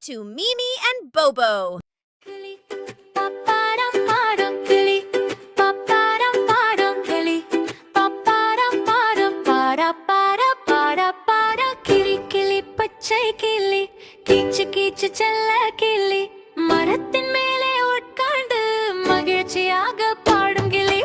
to Mimi and Bobo. மரத்தின் மேலே உட்கார்ந்து மகிழ்ச்சியாக பாடும் கிளி.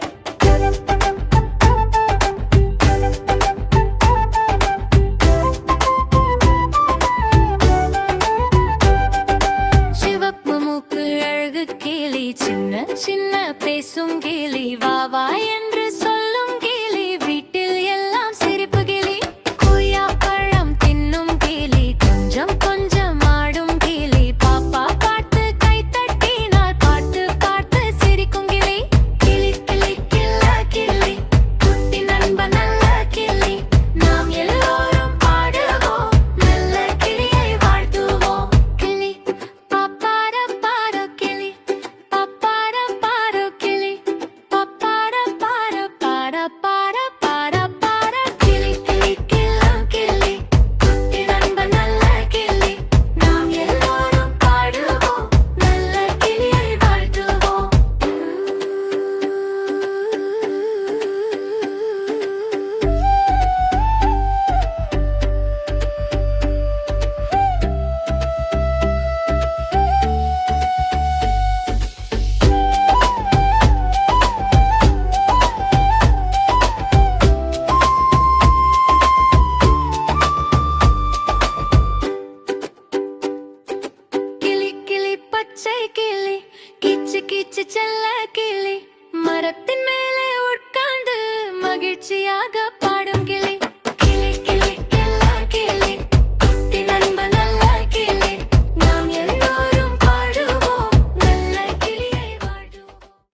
சிவப்பு மூக்கு அழகு கிளி, சின்ன சின்ன பேசும் கிளி, வா வா என்று சொல்லும் கிளி, வீட்டில் எல்லாம் சிரிப்பு கிளி. கொய்யா பழம் தின்னும் கிளி, கொஞ்சம் கொஞ்சம் ஆடும் கிளி, பாப்பா பாட்டு கை தட்டினால் பாட்டு பாட்டு சிரிக்கும் கிளி. கிளி கிளி கில்ல கிளி, குட்டி நண்பன் நல்ல கிளி, நாம் எல்லோரும் பாடுவோம், நல்ல கிளியை வாழ்த்துவோம். கிளி பாப்பார பாரு கிளி, பாப்பார பாரு கிளி, பாப்பார பாரு பார பார பார பார. கிளி கிளி கில்லம் கிளி, குட்டி நண்பன் நல்ல கிளி, நாம் எல்லோரும் பாடுவோம், நல்ல கிளியை வாழ்த்துவோம். கிளி கிளி பச்சை கிளி, கீச்சு கீச்சு செல்ல கிளி, மரத்தின் மேலே உட்கார்ந்து மகிழ்ச்சியாக